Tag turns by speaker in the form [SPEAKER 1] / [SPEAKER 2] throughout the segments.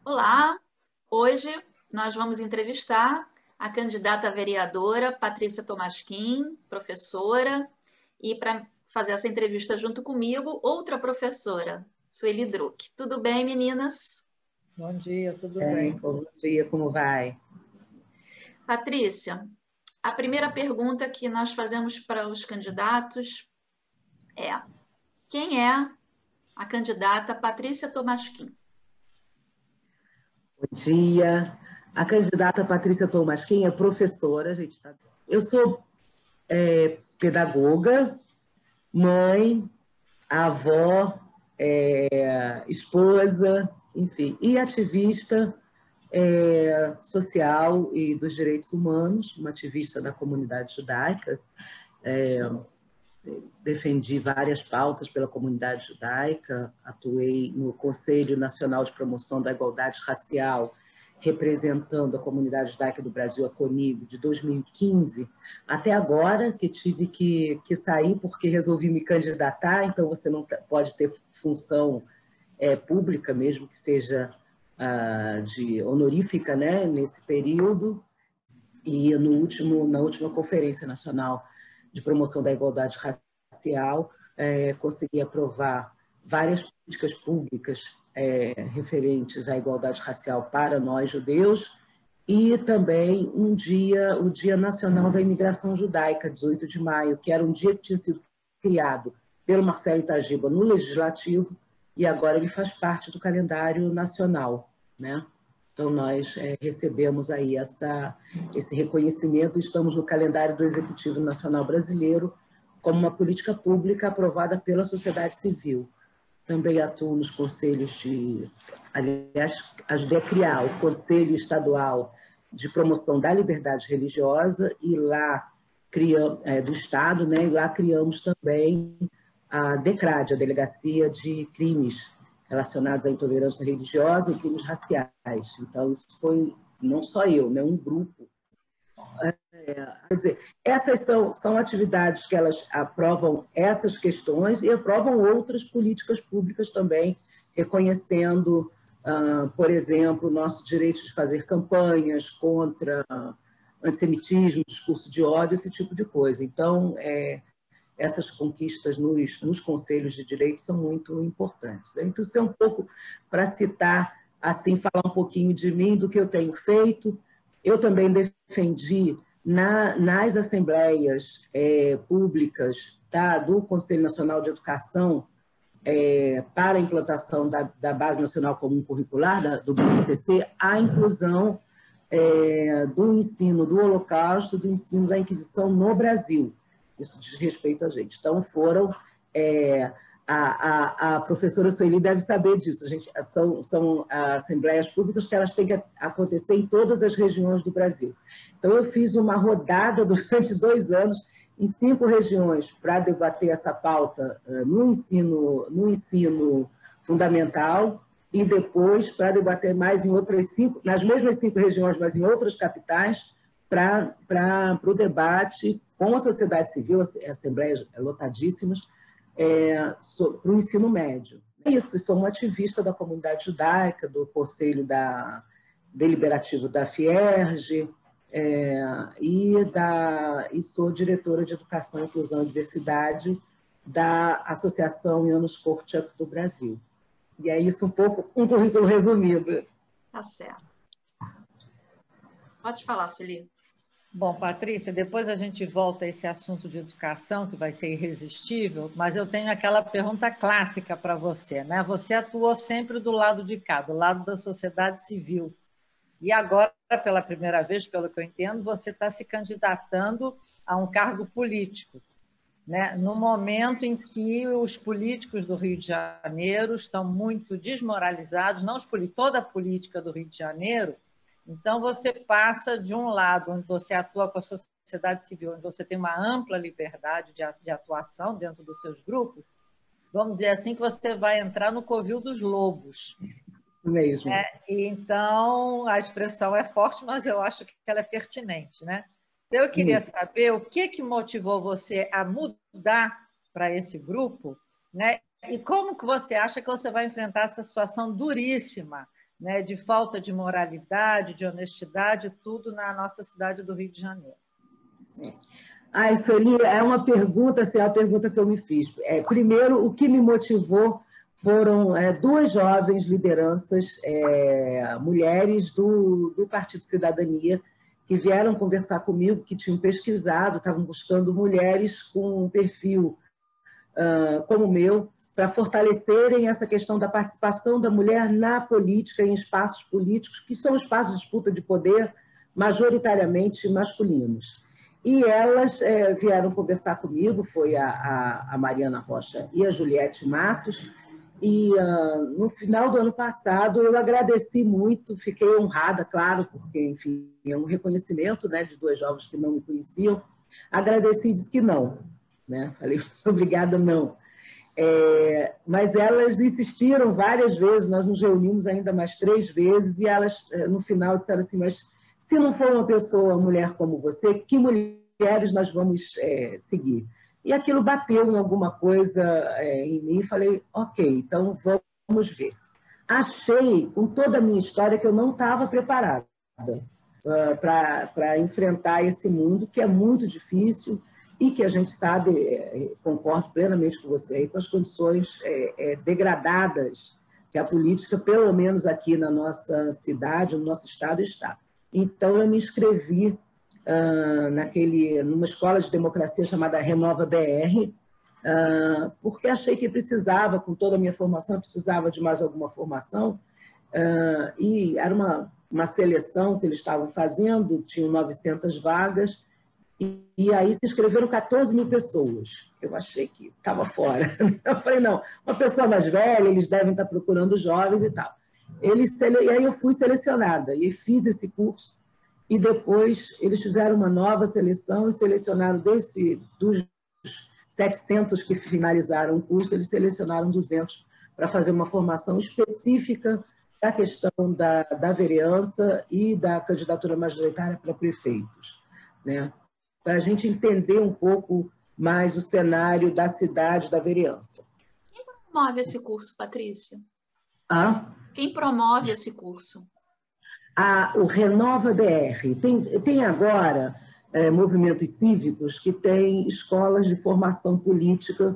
[SPEAKER 1] Olá, hoje nós vamos entrevistar a candidata a vereadora Patrícia Tomasquim, professora, e para fazer essa entrevista junto comigo, outra professora, Sueli Druck. Tudo bem, meninas?
[SPEAKER 2] Bom dia, tudo bem?
[SPEAKER 3] Bom dia, como vai?
[SPEAKER 1] Patrícia, a primeira pergunta que nós fazemos para os candidatos é: quem é a candidata Patrícia Tomasquim?
[SPEAKER 3] Bom dia. A candidata Patrícia Tomasquim é professora, gente. Eu sou pedagoga, mãe, avó, esposa, enfim, e ativista social e dos direitos humanos, uma ativista da comunidade judaica. Defendi várias pautas pela comunidade judaica, atuei no Conselho Nacional de Promoção da Igualdade Racial, representando a comunidade judaica do Brasil, a CONIB, de 2015 até agora, que tive que sair porque resolvi me candidatar. Então você não pode ter função pública, mesmo que seja de honorífica, né, nesse período. E na última Conferência Nacional de Promoção da Igualdade Racial, consegui aprovar várias políticas públicas referentes à igualdade racial para nós judeus, e também o Dia Nacional da Imigração Judaica, 18 de maio, que era um dia que tinha sido criado pelo Marcelo Itagiba no Legislativo, e agora ele faz parte do calendário nacional, né? Então, nós recebemos aí esse reconhecimento, estamos no calendário do Executivo Nacional Brasileiro como uma política pública aprovada pela sociedade civil. Também atuo nos conselhos aliás, ajudei a criar o Conselho Estadual de Promoção da Liberdade Religiosa, e lá do Estado, né? E lá criamos também a DECRAD, a Delegacia de Crimes relacionados à intolerância religiosa e crimes raciais. Então, isso foi não só eu, né, um grupo. Quer dizer, essas são atividades que elas aprovam essas questões e aprovam outras políticas públicas também, reconhecendo, por exemplo, o nosso direito de fazer campanhas contra antissemitismo, discurso de ódio, esse tipo de coisa. Então, essas conquistas nos conselhos de direito são muito importantes. Então, isso é um pouco para citar, assim, falar um pouquinho de mim, do que eu tenho feito. Eu também defendi nas assembleias públicas, tá, do Conselho Nacional de Educação para a implantação da Base Nacional Comum Curricular, do BNCC, a inclusão do ensino do Holocausto, do ensino da Inquisição no Brasil. Isso diz respeito a gente. Então, a professora Sueli deve saber disso. São assembleias públicas que elas têm que acontecer em todas as regiões do Brasil. Então, eu fiz uma rodada durante 2 anos em 5 regiões para debater essa pauta no ensino fundamental, e depois para debater mais em outras 5, nas mesmas 5 regiões, mas em outras capitais, para o debate com a sociedade civil, assembleias lotadíssimas, para o ensino médio. É isso, sou uma ativista da comunidade judaica, do Conselho Deliberativo da FIERJ, e sou diretora de Educação, Inclusão e Diversidade da Associação Janusz Korczak do Brasil. E é isso um pouco, um currículo resumido.
[SPEAKER 1] Tá certo. Pode falar, Sueli.
[SPEAKER 2] Bom, Patrícia, depois a gente volta a esse assunto de educação, que vai ser irresistível, mas eu tenho aquela pergunta clássica para você, né? Você atuou sempre do lado de cá, do lado da sociedade civil. E agora, pela primeira vez, pelo que eu entendo, você está se candidatando a um cargo político, né? No momento em que os políticos do Rio de Janeiro estão muito desmoralizados, não toda a política do Rio de Janeiro. Então, você passa de um lado, onde você atua com a sociedade civil, onde você tem uma ampla liberdade de atuação dentro dos seus grupos, vamos dizer assim, que você vai entrar no covil dos lobos.
[SPEAKER 3] Mesmo.
[SPEAKER 2] Então, a expressão é forte, mas eu acho que ela é pertinente, né? Então, eu queria saber o que motivou você a mudar para esse grupo, né? E como que você acha que você vai enfrentar essa situação duríssima né, de falta de moralidade, de honestidade, tudo na nossa cidade do Rio de Janeiro.
[SPEAKER 3] Sueli, é uma pergunta, assim, é a pergunta que eu me fiz. Primeiro, o que me motivou foram duas jovens lideranças, mulheres do Partido Cidadania, que vieram conversar comigo, que tinham pesquisado, estavam buscando mulheres com um perfil como o meu, para fortalecerem essa questão da participação da mulher na política, em espaços políticos, que são espaços de disputa de poder majoritariamente masculinos. E elas vieram conversar comigo, foi a Mariana Rocha e a Juliette Matos, e no final do ano passado eu agradeci muito, fiquei honrada, claro, porque, enfim, é um reconhecimento, né, de duas jovens que não me conheciam. Agradeci e disse que não, né? Falei, obrigada, não. Mas elas insistiram várias vezes, nós nos reunimos ainda mais 3 vezes, e elas, no final, disseram assim, mas se não for uma pessoa, mulher como você, que mulheres nós vamos seguir? E aquilo bateu em alguma coisa em mim, e falei, ok, então vamos ver. Achei, com toda a minha história, que eu não estava preparada para enfrentar esse mundo, que é muito difícil, e que a gente sabe, concordo plenamente com você, aí, com as condições degradadas que a política, pelo menos aqui na nossa cidade, no nosso estado, está. Então, eu me inscrevi numa escola de democracia chamada Renova BR, porque achei que precisava, com toda a minha formação, precisava de mais alguma formação, e era uma seleção que eles estavam fazendo, tinham 900 vagas, e aí se inscreveram 14 mil pessoas. Eu achei que estava fora. Eu falei, não, uma pessoa mais velha, eles devem estar procurando jovens e tal. E aí eu fui selecionada e fiz esse curso, e depois eles fizeram uma nova seleção e selecionaram dos 700 que finalizaram o curso, eles selecionaram 200 para fazer uma formação específica da questão da vereança e da candidatura majoritária para prefeitos, né? Para a gente entender um pouco mais o cenário da cidade, da vereança.
[SPEAKER 1] Quem promove esse curso, Patrícia?
[SPEAKER 3] Quem
[SPEAKER 1] promove esse curso?
[SPEAKER 3] O Renova BR. Tem agora movimentos cívicos que têm escolas de formação política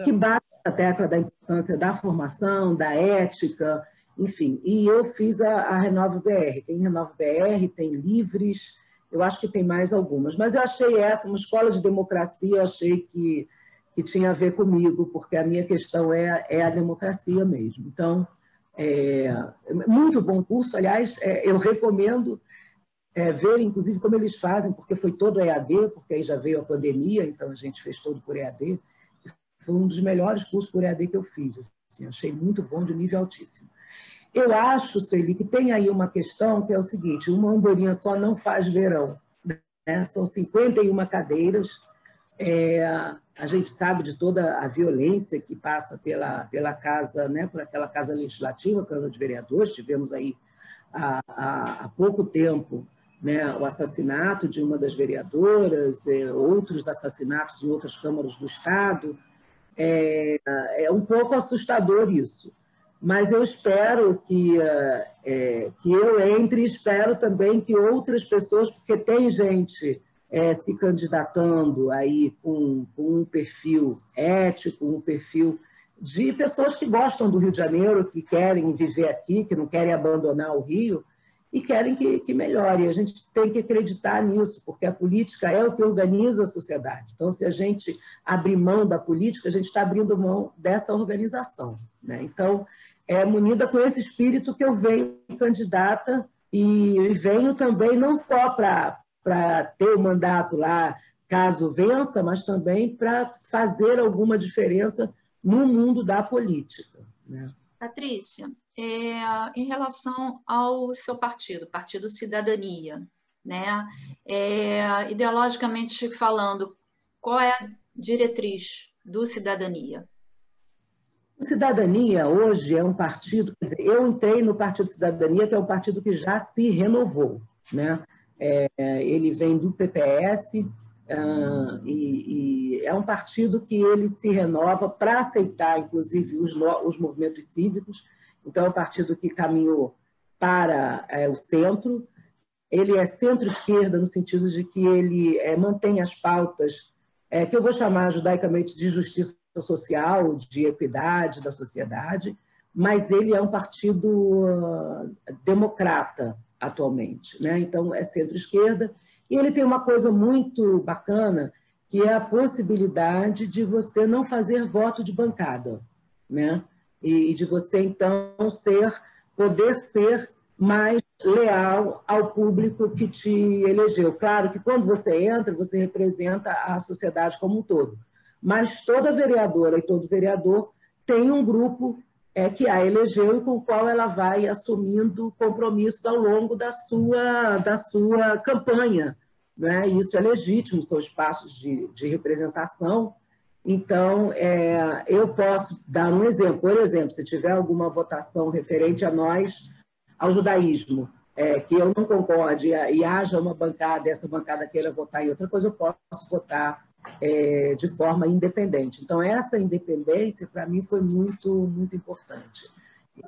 [SPEAKER 3] que batem a tecla da importância da formação, da ética, enfim. E eu fiz a Renova BR. Tem Renova BR, tem Livres, eu acho que tem mais algumas. Mas eu achei uma escola de democracia, eu achei que tinha a ver comigo, porque a minha questão é a democracia mesmo. Então, muito bom curso, aliás, eu recomendo ver, inclusive, como eles fazem, porque foi todo EAD, porque aí já veio a pandemia, então a gente fez todo por EAD. Foi um dos melhores cursos por EAD que eu fiz, assim, achei muito bom, de nível altíssimo. Eu acho, Sueli, que tem aí uma questão que é o seguinte, uma andorinha só não faz verão, né? São 51 cadeiras, a gente sabe de toda a violência que passa pela casa, né, por aquela casa legislativa, Câmara de Vereadores. Tivemos aí há pouco tempo, né, o assassinato de uma das vereadoras, outros assassinatos em outras câmaras do Estado. É um pouco assustador isso, mas eu espero que eu entre e espero também que outras pessoas, porque tem gente se candidatando aí com um perfil ético, um perfil de pessoas que gostam do Rio de Janeiro, que querem viver aqui, que não querem abandonar o Rio e querem que melhore. A gente tem que acreditar nisso, porque a política é o que organiza a sociedade. Então, se a gente abrir mão da política, a gente está abrindo mão dessa organização, né? Então, munida com esse espírito que eu venho candidata e venho também não só para ter o mandato lá, caso vença, mas também para fazer alguma diferença no mundo da política, né?
[SPEAKER 1] Patrícia, em relação ao seu partido, Partido Cidadania, né? Ideologicamente falando, qual é a diretriz do Cidadania?
[SPEAKER 3] O Cidadania hoje é um partido, quer dizer, eu entrei no Partido Cidadania, que é um partido que já se renovou, né? Ele vem do PPS e é um partido que ele se renova para aceitar, inclusive, os movimentos cívicos. Então, é um partido que caminhou para o centro. Ele é centro-esquerda no sentido de que ele mantém as pautas que eu vou chamar judaicamente de justiça social, de equidade da sociedade, mas ele é um partido democrata atualmente, né? Então é centro-esquerda, e ele tem uma coisa muito bacana, que é a possibilidade de você não fazer voto de bancada, né? E de você então poder ser mais leal ao público que te elegeu. Claro que quando você entra, você representa a sociedade como um todo, mas toda vereadora e todo vereador tem um grupo que a elegeu e com o qual ela vai assumindo compromissos ao longo da sua campanha, né? Isso é legítimo, são espaços de representação. Então, eu posso dar um exemplo. Por exemplo, se tiver alguma votação referente a nós, ao judaísmo, que eu não concorde e haja uma bancada, essa bancada queira votar em outra coisa, eu posso votar de forma independente. Então, essa independência, para mim, foi muito, muito importante.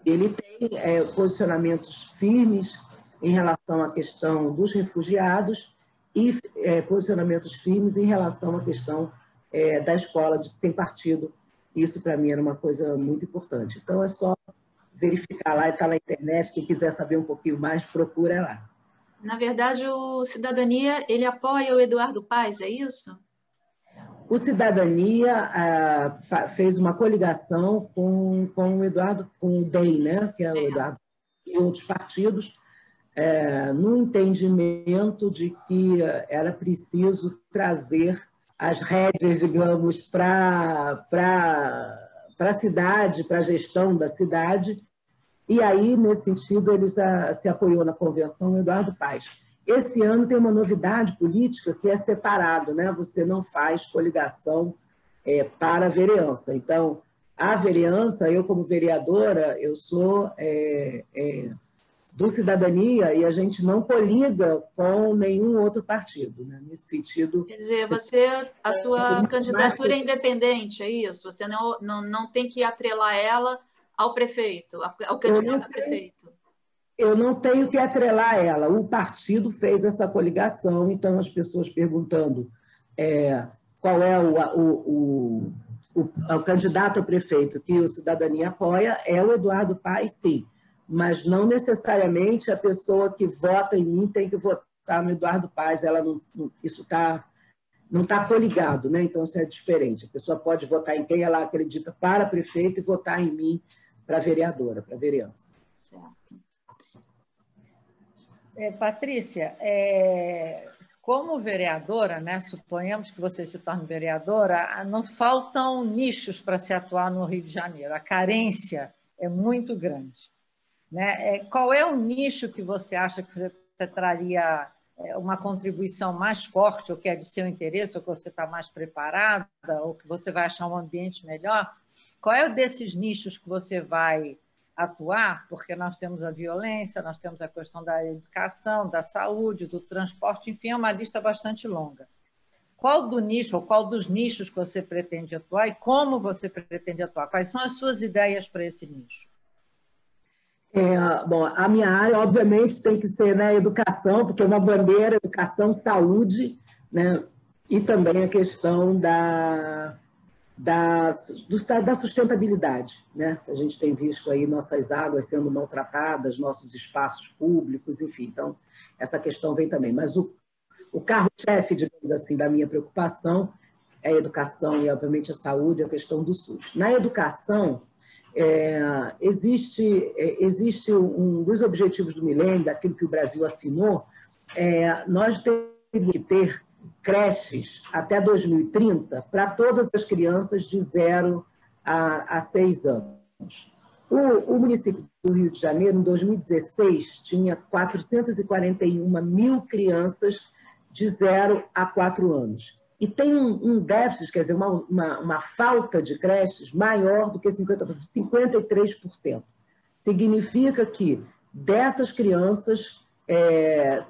[SPEAKER 3] Ele tem posicionamentos firmes em relação à questão dos refugiados e posicionamentos firmes em relação à questão da escola sem partido. Isso, para mim, era uma coisa muito importante. Então, é só verificar lá, está na internet, quem quiser saber um pouquinho mais, procura lá.
[SPEAKER 1] Na verdade, o Cidadania, ele apoia o Eduardo Paes, é isso?
[SPEAKER 3] O Cidadania fez uma coligação com o DEM, né? Que é o Eduardo, e outros partidos, no entendimento de que era preciso trazer as rédeas, digamos, para a cidade, para a gestão da cidade, e aí, nesse sentido, ele já se apoiou na convenção o Eduardo Paes. Esse ano tem uma novidade política que é separado, né? Você não faz coligação para a vereança. Então, a vereança, eu como vereadora, eu sou do Cidadania e a gente não coliga com nenhum outro partido, né? Nesse sentido...
[SPEAKER 1] Quer dizer, a sua candidatura é independente, é isso? Você não tem que atrelar ela ao prefeito, ao candidato a prefeito.
[SPEAKER 3] Eu não tenho que atrelar ela. O partido fez essa coligação, então as pessoas perguntando qual é o candidato a prefeito que o Cidadania apoia, é o Eduardo Paes, sim. Mas não necessariamente a pessoa que vota em mim tem que votar no Eduardo Paes. Isso não está coligado, né? Então isso é diferente. A pessoa pode votar em quem ela acredita para prefeito e votar em mim para vereadora, para vereança.
[SPEAKER 1] Certo.
[SPEAKER 2] Patrícia, como vereadora, né, suponhamos que você se torne vereadora, não faltam nichos para se atuar no Rio de Janeiro. A carência é muito grande, né? Qual é o nicho que você acha que você traria uma contribuição mais forte, ou que é de seu interesse, ou que você está mais preparada, ou que você vai achar um ambiente melhor? Qual é o desses nichos que você vai atuar? Porque nós temos a violência, nós temos a questão da educação, da saúde, do transporte, enfim, é uma lista bastante longa. Qual do nicho, ou qual dos nichos que você pretende atuar e como você pretende atuar? Quais são as suas ideias para esse nicho?
[SPEAKER 3] Bom, a minha área, obviamente, tem que ser, né, educação, porque é uma bandeira, educação, saúde, né, e também a questão da sustentabilidade, né? A gente tem visto aí nossas águas sendo maltratadas, nossos espaços públicos, enfim. Então, essa questão vem também. Mas o carro-chefe, digamos assim, da minha preocupação é a educação e, obviamente, a saúde, a questão do SUS. Na educação, existe um dos objetivos do milênio, daquilo que o Brasil assinou, nós teríamos que ter creches até 2030 para todas as crianças de 0 a 6 anos. O município do Rio de Janeiro, em 2016, tinha 441 mil crianças de 0 a 4 anos. E tem um déficit, quer dizer, uma falta de creches maior do que 53%. Significa que dessas crianças,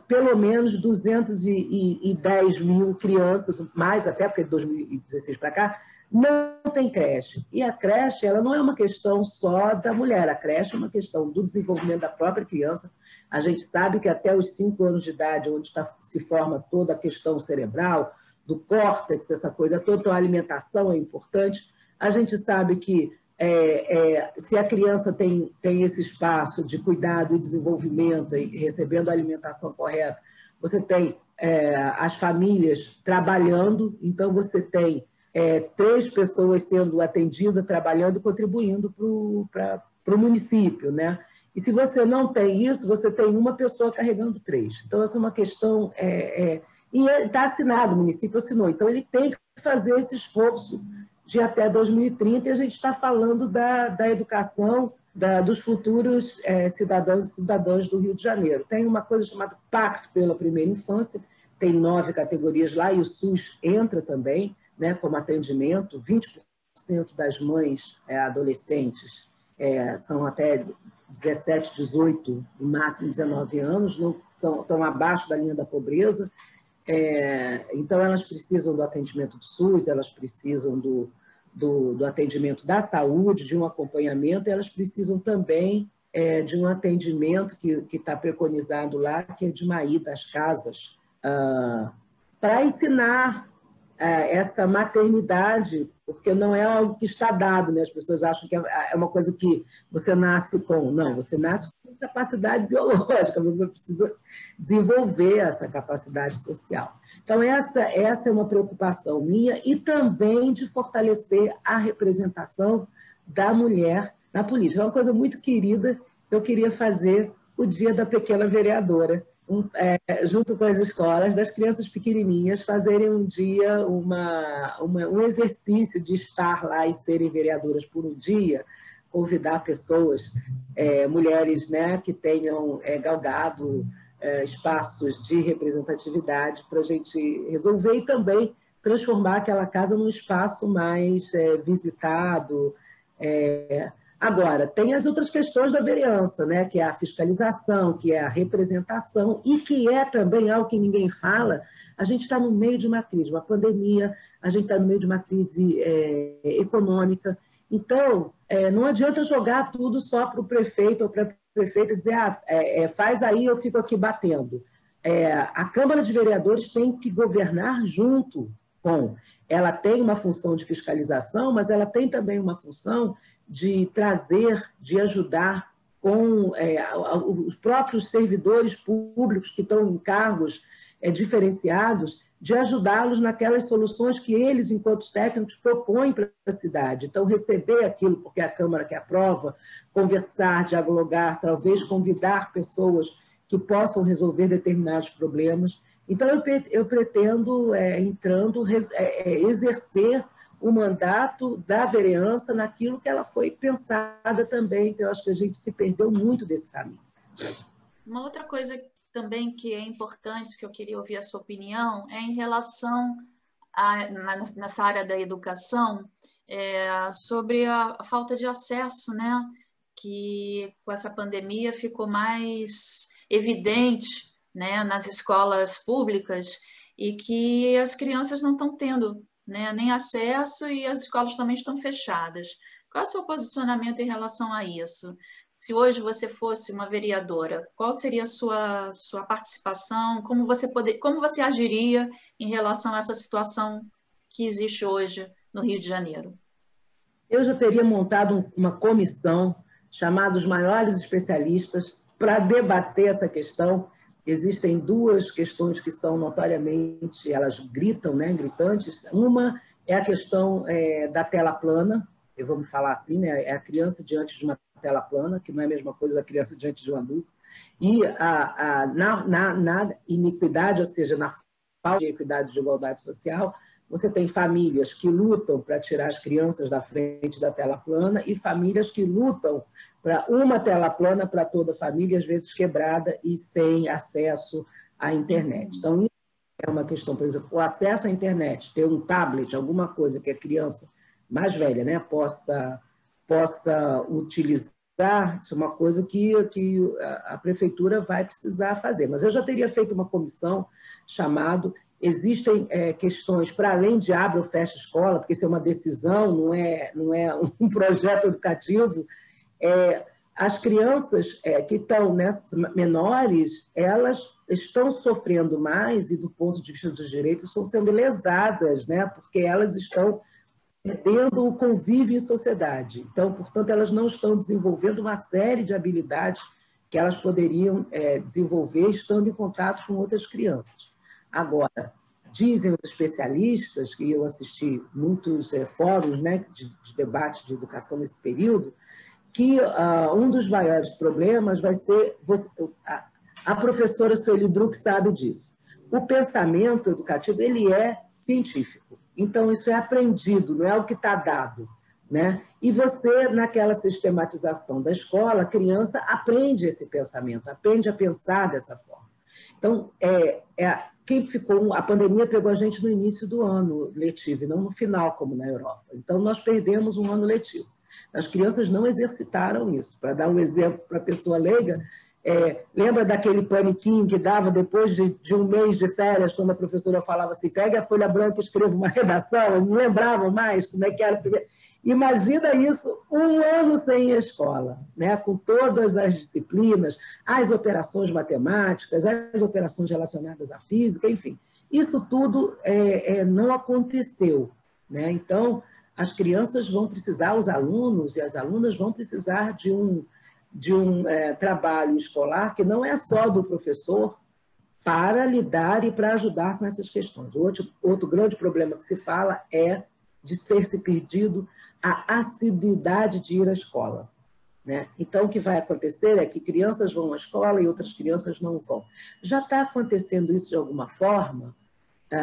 [SPEAKER 3] pelo menos 210 mil crianças, mais até porque de 2016 para cá, não tem creche. E a creche, ela não é uma questão só da mulher, a creche é uma questão do desenvolvimento da própria criança. A gente sabe que até os 5 anos de idade, onde se forma toda a questão cerebral, do córtex, essa coisa toda, então a alimentação é importante. A gente sabe que se a criança tem esse espaço de cuidado e desenvolvimento e recebendo a alimentação correta, você tem as famílias trabalhando, então você tem 3 pessoas sendo atendidas, trabalhando e contribuindo para o município, né? E se você não tem isso, você tem uma pessoa carregando 3. Então, essa é uma questão... e está assinado, o município assinou. Então, ele tem que fazer esse esforço de até 2030, e a gente está falando da educação dos futuros cidadãos e cidadãs do Rio de Janeiro. Tem uma coisa chamada Pacto pela Primeira Infância, tem 9 categorias lá, e o SUS entra também, né, como atendimento. 20% das mães adolescentes são até 17, 18, no máximo 19 anos, não estão abaixo da linha da pobreza. Então, elas precisam do atendimento do SUS, elas precisam do atendimento da saúde, de um acompanhamento, e elas precisam também de um atendimento que está preconizado lá, que é de uma ida às casas, para ensinar essa maternidade, porque não é algo que está dado, né? As pessoas acham que é uma coisa que você nasce com. Não, você nasce com capacidade biológica, você precisa desenvolver essa capacidade social. Então, essa é uma preocupação minha, e também de fortalecer a representação da mulher na política. É uma coisa muito querida, eu queria fazer o Dia da Pequena Vereadora, junto com as escolas, das crianças pequenininhas, fazerem um dia um exercício de estar lá e serem vereadoras por um dia, convidar pessoas, mulheres, né, que tenham galgado espaços de representatividade para a gente resolver, e também transformar aquela casa num espaço mais visitado. Agora, tem as outras questões da vereança, né? Que é a fiscalização, que é a representação, e que é também algo que ninguém fala. A gente está no meio de uma crise, uma pandemia, a gente está no meio de uma crise econômica. Então, não adianta jogar tudo só para o prefeito ou para a prefeita e dizer faz aí, eu fico aqui batendo. A Câmara de Vereadores tem que governar junto com... Ela tem uma função de fiscalização, mas ela tem também uma função de trazer, de ajudar com os próprios servidores públicos que estão em cargos diferenciados, de ajudá-los naquelas soluções que eles, enquanto técnicos, propõem para a cidade. Então, receber aquilo, porque é a Câmara que aprova, conversar, dialogar, talvez convidar pessoas que possam resolver determinados problemas. Então, eu pretendo, exercer o mandato da vereança naquilo que ela foi pensada também, que eu acho que a gente se perdeu muito desse caminho.
[SPEAKER 1] Uma outra coisa também que é importante, que eu queria ouvir a sua opinião, é em relação nessa área da educação, sobre a falta de acesso, né? Que com essa pandemia ficou mais evidente, né, nas escolas públicas, e que as crianças não estão tendo, né, nem acesso, e as escolas também estão fechadas. Qual é o seu posicionamento em relação a isso? Se hoje você fosse uma vereadora, qual seria a sua participação? Como você agiria em relação a essa situação que existe hoje no Rio de Janeiro?
[SPEAKER 3] Eu já teria montado uma comissão chamada os maiores especialistas para debater essa questão. Existem 2 questões que são notoriamente, elas gritam, né, gritantes. Uma é a questão da tela plana, vamos falar assim, né, é a criança diante de uma tela plana, que não é a mesma coisa da criança diante de um adulto, e na iniquidade, ou seja, na falta de equidade de igualdade social, você tem famílias que lutam para tirar as crianças da frente da tela plana e famílias que lutam para uma tela plana para toda a família, às vezes quebrada e sem acesso à internet. Então, isso é uma questão, por exemplo, o acesso à internet, ter um tablet, alguma coisa que a criança mais velha, né, possa utilizar, isso é uma coisa que a prefeitura vai precisar fazer. Mas eu já teria feito uma comissão chamada existem questões para além de abre ou fecha escola, porque isso é uma decisão, não é um projeto educativo. As crianças que estão nessas menores, elas estão sofrendo mais e, do ponto de vista dos direitos, estão sendo lesadas, né? Porque elas estão perdendo o convívio em sociedade. Então, portanto, elas não estão desenvolvendo uma série de habilidades que elas poderiam desenvolver estando em contato com outras crianças. Agora, dizem os especialistas, que eu assisti muitos fóruns, né, de debate de educação nesse período, que um dos maiores problemas vai ser... A professora Sueli Druck sabe disso. O pensamento educativo ele é científico. Então, isso é aprendido, não é o que está dado, né? E você, naquela sistematização da escola, a criança aprende esse pensamento, aprende a pensar dessa forma. Então, a pandemia pegou a gente no início do ano letivo, e não no final, como na Europa. Então, nós perdemos um ano letivo. As crianças não exercitaram isso. Para dar um exemplo para a pessoa leiga, lembra daquele paniquinho que dava depois de um mês de férias, quando a professora falava assim, pegue a folha branca e escreva uma redação, eles não lembravam mais como é que era. Imagina isso, um ano sem ir à escola, né? Com todas as disciplinas, as operações matemáticas, as operações relacionadas à física, enfim. Isso tudo não aconteceu, né? Então, as crianças vão precisar, os alunos e as alunas vão precisar de um trabalho escolar que não é só do professor para lidar e para ajudar com essas questões. Outro grande problema que se fala é de ter se perdido a assiduidade de ir à escola, né? Então, o que vai acontecer é que crianças vão à escola e outras crianças não vão. Já está acontecendo isso de alguma forma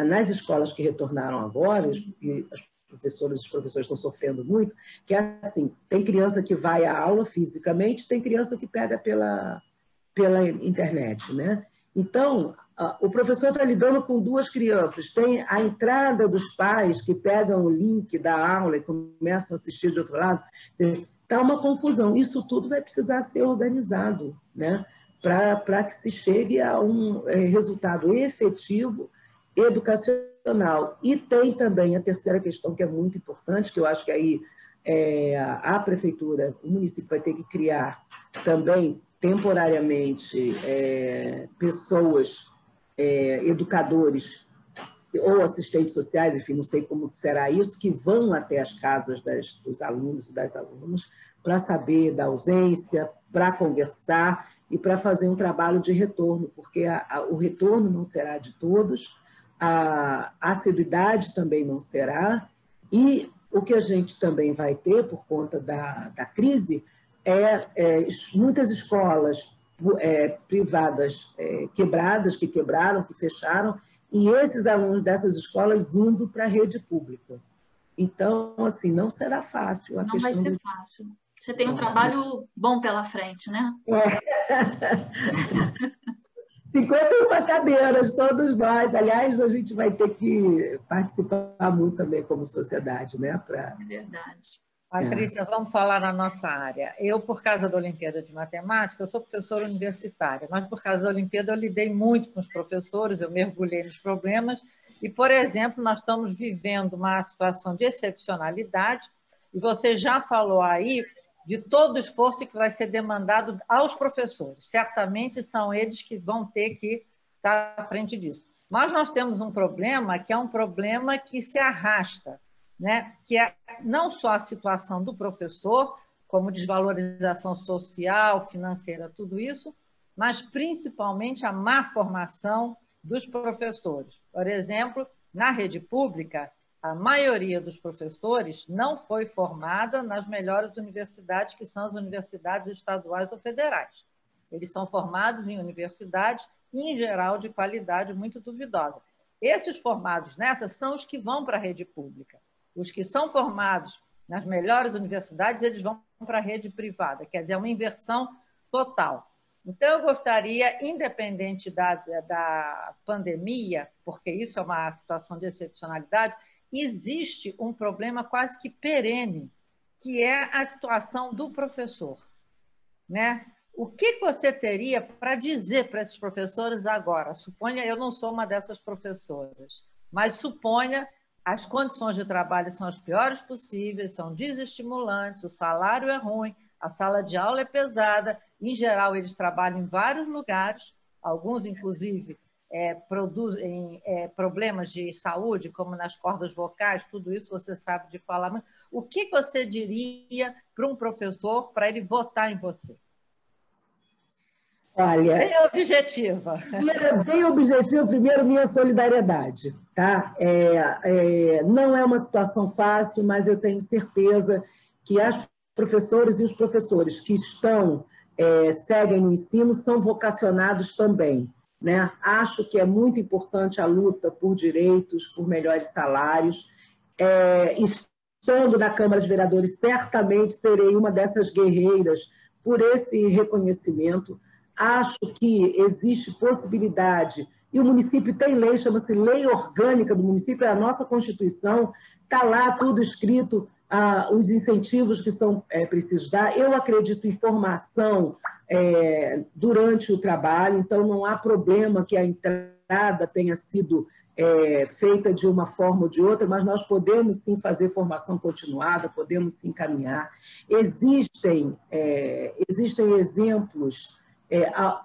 [SPEAKER 3] nas escolas que retornaram agora, e as professoras e os professores estão sofrendo muito, que é assim, tem criança que vai à aula fisicamente, tem criança que pega pela internet, né? Então, o professor está lidando com duas crianças, tem a entrada dos pais que pegam o link da aula e começam a assistir de outro lado, está uma confusão. Isso tudo vai precisar ser organizado, né? Para que se chegue a um resultado efetivo educacional. E tem também a terceira questão, que é muito importante, que eu acho que aí a prefeitura, o município vai ter que criar também, temporariamente, pessoas, educadores ou assistentes sociais, enfim, não sei como será isso, que vão até as casas dos alunos e das alunas para saber da ausência, para conversar e para fazer um trabalho de retorno, porque o retorno não será de todos, a assiduidade também não será, e o que a gente também vai ter, por conta da crise, muitas escolas privadas quebradas, que quebraram, que fecharam, e esses alunos dessas escolas indo para a rede pública. Então, assim, não será fácil.
[SPEAKER 1] Não vai ser fácil. Você tem um trabalho bom pela frente, né?
[SPEAKER 3] 51 cadeiras, todos nós. Aliás, a gente vai ter que participar muito também como sociedade, né?
[SPEAKER 1] É verdade.
[SPEAKER 2] Patrícia, vamos falar na nossa área. Eu, por causa da Olimpíada de Matemática, eu sou professora universitária, mas por causa da Olimpíada eu lidei muito com os professores, eu mergulhei nos problemas e, por exemplo, nós estamos vivendo uma situação de excepcionalidade e você já falou aí de todo o esforço que vai ser demandado aos professores. Certamente são eles que vão ter que estar à frente disso. Mas nós temos um problema que é um problema que se arrasta, né? Que é não só a situação do professor, como desvalorização social, financeira, tudo isso, mas principalmente a má formação dos professores. Por exemplo, na rede pública, a maioria dos professores não foi formada nas melhores universidades, que são as universidades estaduais ou federais. Eles são formados em universidades, em geral, de qualidade muito duvidosa. Esses formados nessas são os que vão para a rede pública. Os que são formados nas melhores universidades, eles vão para a rede privada, quer dizer, é uma inversão total. Então, eu gostaria, independente da pandemia, porque isso é uma situação de excepcionalidade, existe um problema quase que perene, que é a situação do professor, né? O que você teria para dizer para esses professores agora? Suponha, eu não sou uma dessas professoras, mas suponha as condições de trabalho são as piores possíveis, são desestimulantes, o salário é ruim, a sala de aula é pesada, em geral eles trabalham em vários lugares, alguns inclusive produzem problemas de saúde, como nas cordas vocais, tudo isso você sabe de falar. Mas o que você diria para um professor para ele votar em você?
[SPEAKER 3] Olha,
[SPEAKER 2] bem objetiva.
[SPEAKER 3] Bem objetiva, primeiro, minha solidariedade. Tá? Não é uma situação fácil, mas eu tenho certeza que as professoras e os professores que seguem no ensino são vocacionados também. Né? Acho que é muito importante a luta por direitos, por melhores salários. Estando na Câmara de Vereadores, certamente serei uma dessas guerreiras por esse reconhecimento. Acho que existe possibilidade, e o município tem lei, chama-se Lei Orgânica do Município, é a nossa Constituição, está lá tudo escrito, os incentivos que são precisos dar. Eu acredito em formação durante o trabalho, então não há problema que a entrada tenha sido feita de uma forma ou de outra, mas nós podemos sim fazer formação continuada, podemos sim caminhar. Existem exemplos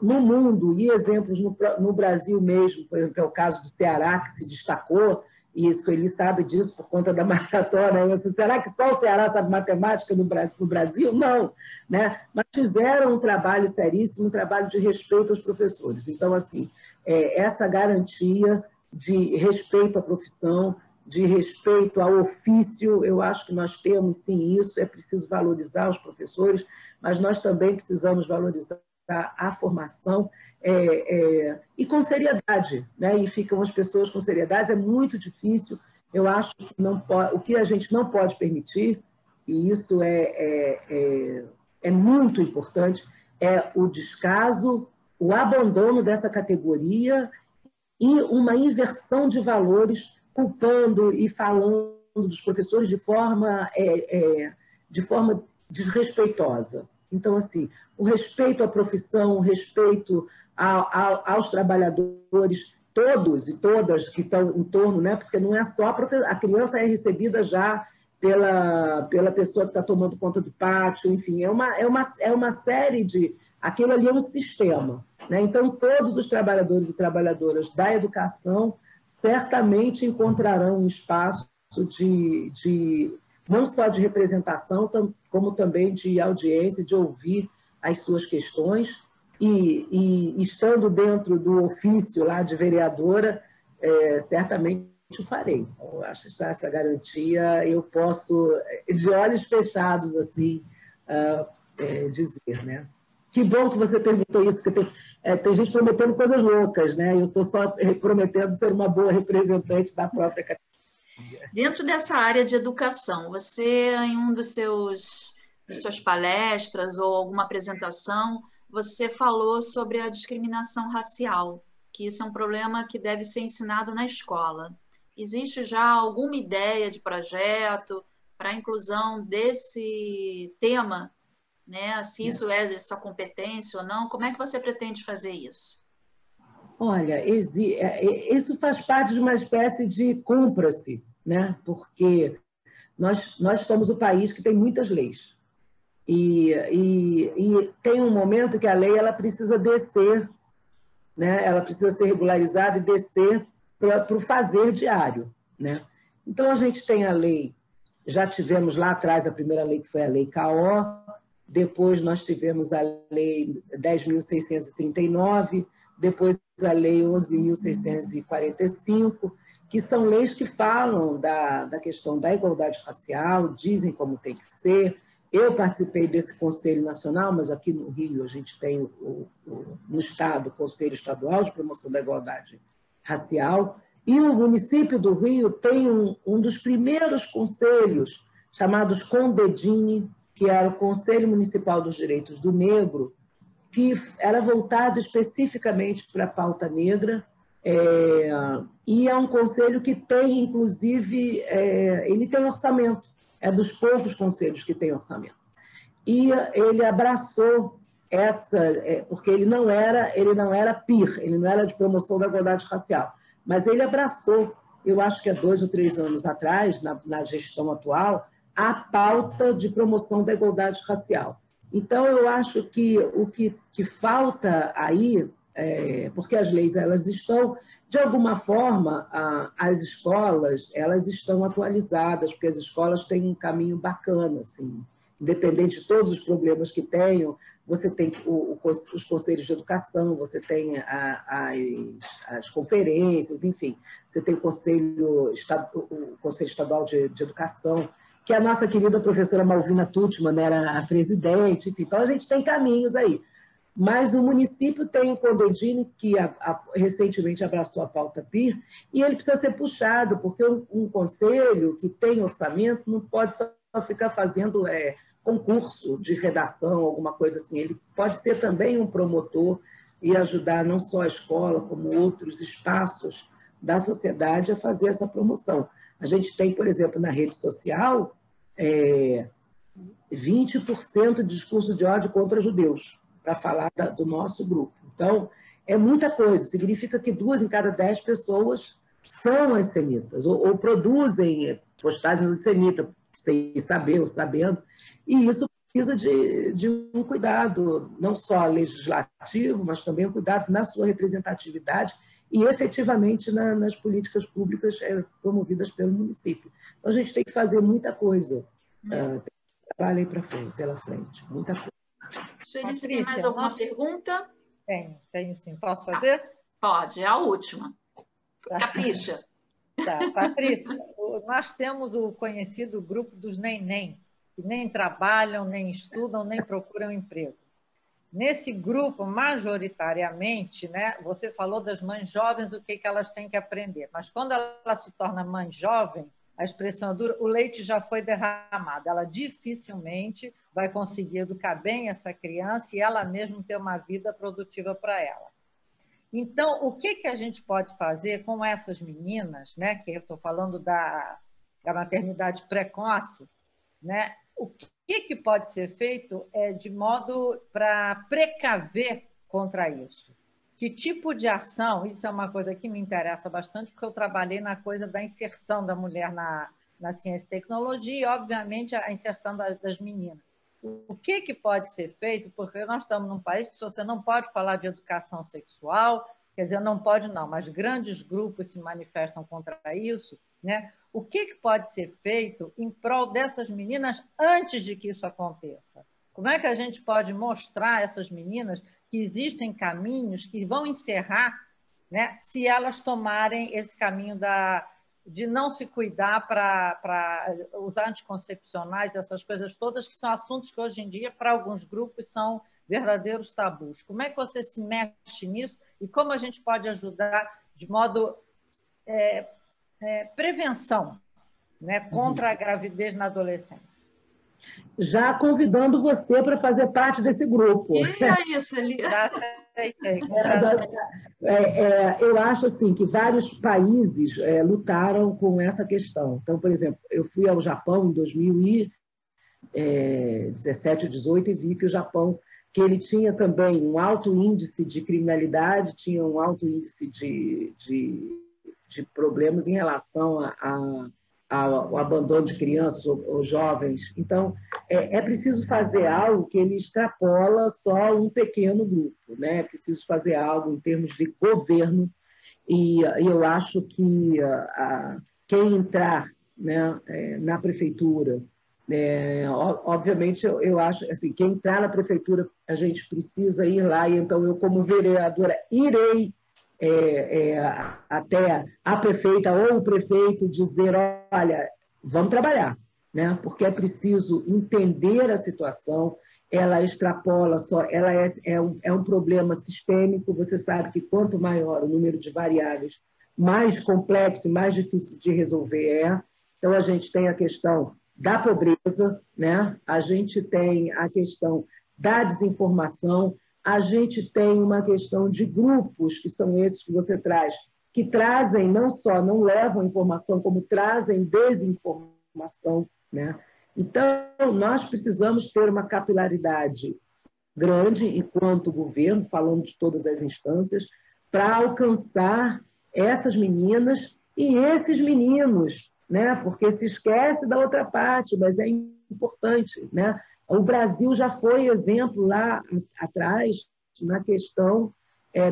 [SPEAKER 3] no mundo e exemplos no Brasil mesmo, por exemplo, é o caso do Ceará, que se destacou, e ele sabe disso por conta da maratona. Será que só o Ceará sabe matemática no Brasil? Não, né? Mas fizeram um trabalho seríssimo, um trabalho de respeito aos professores. Então, assim, essa garantia de respeito à profissão, de respeito ao ofício, eu acho que nós temos sim isso, é preciso valorizar os professores, mas nós também precisamos valorizar a formação e com seriedade, né? E ficam as pessoas com seriedade, é muito difícil. Eu acho que o que a gente não pode permitir, e isso é muito importante, é o descaso, o abandono dessa categoria e uma inversão de valores, culpando e falando dos professores de forma desrespeitosa. Então, assim, o respeito à profissão, o respeito aos trabalhadores, todos e todas que estão em torno, né? Porque não é só a criança é recebida já pela pessoa que está tomando conta do pátio, enfim, é uma série de... Aquilo ali é um sistema, né? Então, todos os trabalhadores e trabalhadoras da educação certamente encontrarão um espaço não só de representação, como também de audiência, de ouvir as suas questões, e estando dentro do ofício lá de vereadora, certamente o farei. Eu acho que essa garantia eu posso, de olhos fechados, assim, dizer, né? Que bom que você perguntou isso, porque tem gente prometendo coisas loucas, né? Eu estou só prometendo ser uma boa representante da própria categoria.
[SPEAKER 1] Dentro dessa área de educação, você, em um de suas palestras ou alguma apresentação, você falou sobre a discriminação racial, que isso é um problema que deve ser ensinado na escola. Existe já alguma ideia de projeto para a inclusão desse tema, né? Se isso é de sua competência ou não? Como é que você pretende fazer isso?
[SPEAKER 3] Olha, isso faz parte de uma espécie de cumpra-se, né? Porque nós somos o país que tem muitas leis. E tem um momento que a lei ela precisa descer, né? Ela precisa ser regularizada e descer para o fazer diário, né? Então, a gente tem a lei, já tivemos lá atrás a primeira lei, que foi a Lei CAO, depois nós tivemos a Lei 10.639, depois a Lei 11.645, que são leis que falam da questão da igualdade racial, dizem como tem que ser. Eu participei desse Conselho Nacional, mas aqui no Rio a gente tem, no Estado, o Conselho Estadual de Promoção da Igualdade Racial, e o município do Rio tem um dos primeiros conselhos, chamados CONDEDINE, que era o Conselho Municipal dos Direitos do Negro, que era voltado especificamente para a pauta negra, e é um conselho que tem, inclusive, ele tem orçamento, é dos poucos conselhos que tem orçamento. E ele abraçou porque ele não era peer, ele não era de promoção da igualdade racial, mas ele abraçou, eu acho que há 2 ou 3 anos atrás, na gestão atual, a pauta de promoção da igualdade racial. Então, eu acho que o que falta aí, porque as leis elas estão, de alguma forma, as escolas elas estão atualizadas, porque as escolas têm um caminho bacana, assim, independente de todos os problemas que tenham, você tem os conselhos de educação, você tem as conferências, enfim, você tem o Conselho Estadual de Educação, que a nossa querida professora Malvina Tuttman era a presidente, enfim, então a gente tem caminhos aí. Mas o município tem o Condendine, que recentemente abraçou a pauta PIR, e ele precisa ser puxado, porque um conselho que tem orçamento não pode só ficar fazendo concurso de redação, alguma coisa assim. Ele pode ser também um promotor e ajudar não só a escola, como outros espaços da sociedade a fazer essa promoção. A gente tem, por exemplo, na rede social, 20% de discurso de ódio contra judeus, para falar do nosso grupo. Então, é muita coisa. Significa que 2 em cada 10 pessoas são antissemitas, ou produzem postagens antissemitas, sem saber ou sabendo, e isso precisa de um cuidado, não só legislativo, mas também um cuidado na sua representatividade e efetivamente nas políticas públicas promovidas pelo município. Então, a gente tem que fazer muita coisa, tem trabalho aí pela frente, muita coisa.
[SPEAKER 1] Sueli, tem mais alguma pergunta?
[SPEAKER 2] Tenho sim. Posso fazer?
[SPEAKER 1] Pode, é a última. Capricha.
[SPEAKER 2] Tá, Patrícia, nós temos o conhecido grupo dos nem-nem, que nem trabalham, nem estudam, nem procuram emprego. Nesse grupo, majoritariamente, né, você falou das mães jovens, o que elas têm que aprender, mas quando ela se torna mãe jovem, a expressão é dura, o leite já foi derramado, ela dificilmente vai conseguir educar bem essa criança e ela mesma ter uma vida produtiva para ela. Então, o que a gente pode fazer com essas meninas, né, que eu estou falando da maternidade precoce, né, o que pode ser feito de modo para precaver contra isso? Que tipo de ação? Isso é uma coisa que me interessa bastante, porque eu trabalhei na coisa da inserção da mulher na ciência e tecnologia e, obviamente, a inserção das meninas. O que pode ser feito? Porque nós estamos num país que você não pode falar de educação sexual, quer dizer, não pode não, mas grandes grupos se manifestam contra isso, né? O que pode ser feito em prol dessas meninas antes de que isso aconteça? Como é que a gente pode mostrar a essas meninas que existem caminhos que vão encerrar, né, se elas tomarem esse caminho de não se cuidar para usar anticoncepcionais, essas coisas todas, que são assuntos que hoje em dia, para alguns grupos, são verdadeiros tabus. Como é que você se mexe nisso e como a gente pode ajudar de modo prevenção, né, contra a gravidez na adolescência?
[SPEAKER 3] Já convidando você para fazer parte desse grupo.
[SPEAKER 1] Isso, Eli.
[SPEAKER 3] Eu acho assim, que vários países lutaram com essa questão. Então, por exemplo, eu fui ao Japão em 2017 ou 2018 e vi que o Japão, que ele tinha também um alto índice de criminalidade, tinha um alto índice de problemas em relação ao abandono de crianças ou jovens. Então, é preciso fazer algo que ele extrapola só um pequeno grupo, né? É preciso fazer algo em termos de governo, e eu acho que quem entrar, né, na prefeitura, obviamente, eu acho assim, quem entrar na prefeitura, a gente precisa ir lá, e então eu, como vereadora, irei até a prefeita ou o prefeito dizer, olha, vamos trabalhar, né? Porque é preciso entender a situação, ela extrapola ela é um problema sistêmico, você sabe que quanto maior o número de variáveis, mais complexo e mais difícil de resolver é. Então, a gente tem a questão da pobreza, né? A gente tem a questão da desinformação, a gente tem uma questão de grupos, que são esses que você traz, que trazem, não só não levam informação, como trazem desinformação, né? Então, nós precisamos ter uma capilaridade grande, enquanto governo, falando de todas as instâncias, para alcançar essas meninas e esses meninos, né? Porque se esquece da outra parte, mas é importante, né? O Brasil já foi exemplo lá atrás na questão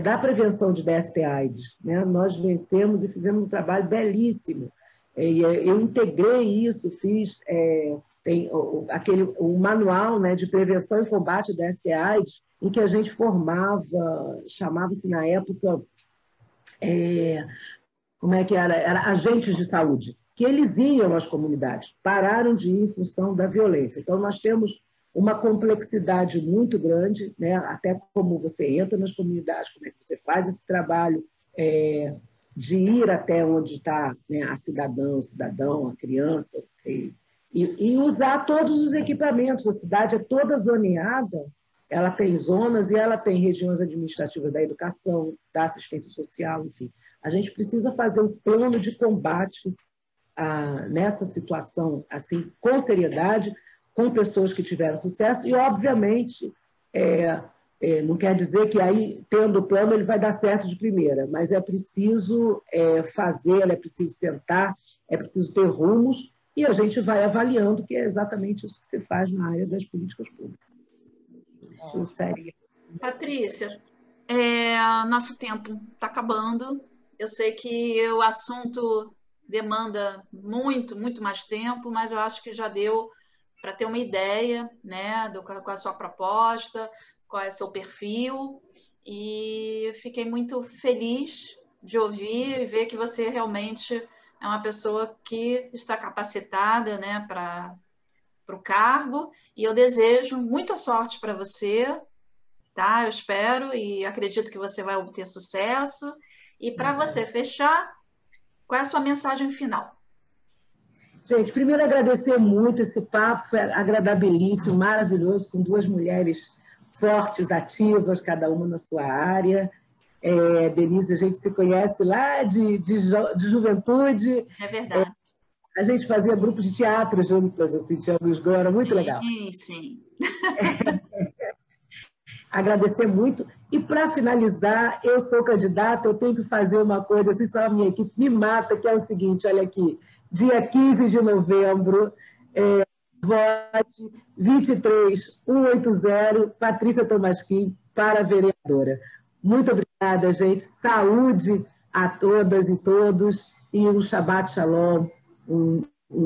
[SPEAKER 3] da prevenção de DST/AIDS, né? Nós vencemos e fizemos um trabalho belíssimo. Eu integrei isso, fiz tem o manual, né, de prevenção e combate da DST/AIDS, em que a gente formava, chamava-se na época, como é que era? Era agentes de saúde, que eles iam às comunidades, pararam de ir em função da violência. Então, nós temos uma complexidade muito grande, né? Até como você entra nas comunidades, como é que você faz esse trabalho de ir até onde está, né, a cidadã, o cidadão, a criança, e usar todos os equipamentos. A cidade é toda zoneada, ela tem zonas e ela tem regiões administrativas da educação, da assistência social, enfim. A gente precisa fazer um plano de combate nessa situação assim, com seriedade, com pessoas que tiveram sucesso e, obviamente, não quer dizer que aí, tendo o plano, ele vai dar certo de primeira, mas é preciso fazer, é preciso sentar, é preciso ter rumos e a gente vai avaliando, que é exatamente isso que se faz na área das políticas públicas. Isso seria.
[SPEAKER 1] Patrícia, nosso tempo está acabando. Eu sei que o assunto demanda muito, muito mais tempo, mas eu acho que já deu para ter uma ideia, né, qual é a sua proposta, qual é o seu perfil, e fiquei muito feliz de ouvir e ver que você realmente é uma pessoa que está capacitada, né, para o cargo, e eu desejo muita sorte para você, tá? Eu espero e acredito que você vai obter sucesso. E para você fechar, qual é a sua mensagem final?
[SPEAKER 3] Gente, primeiro agradecer muito esse papo, foi agradabilíssimo, maravilhoso, com duas mulheres fortes, ativas, cada uma na sua área. Denise, a gente se conhece lá de juventude.
[SPEAKER 1] É verdade.
[SPEAKER 3] A gente fazia grupos de teatro juntas, assim, tinha Luiz Gora, muito legal.
[SPEAKER 1] Sim.
[SPEAKER 3] Agradecer muito. E, para finalizar, eu sou candidata, eu tenho que fazer uma coisa, assim, só a minha equipe me mata, que é o seguinte, olha aqui, dia 15 de novembro, vote 23180, Patrícia Tomasquim, para vereadora. Muito obrigada, gente. Saúde a todas e todos e um Shabbat Shalom, um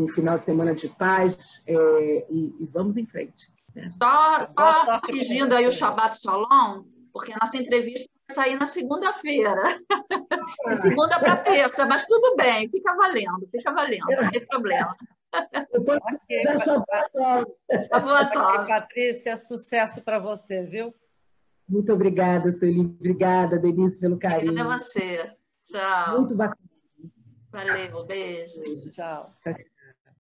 [SPEAKER 3] final de semana de paz e vamos em frente.
[SPEAKER 1] Só corrigindo aí o Shabbat Shalom, porque nossa entrevista vai sair na segunda-feira. De segunda para terça, mas tudo bem, fica valendo, não tem problema.
[SPEAKER 3] Já só
[SPEAKER 2] vou Patrícia, sucesso para você, viu?
[SPEAKER 3] Muito obrigada, Sueli. Obrigada, Denise, pelo carinho.
[SPEAKER 1] Obrigada a você. Tchau.
[SPEAKER 3] Muito bacana.
[SPEAKER 1] Valeu, beijo.
[SPEAKER 2] Tchau.
[SPEAKER 3] Tchau.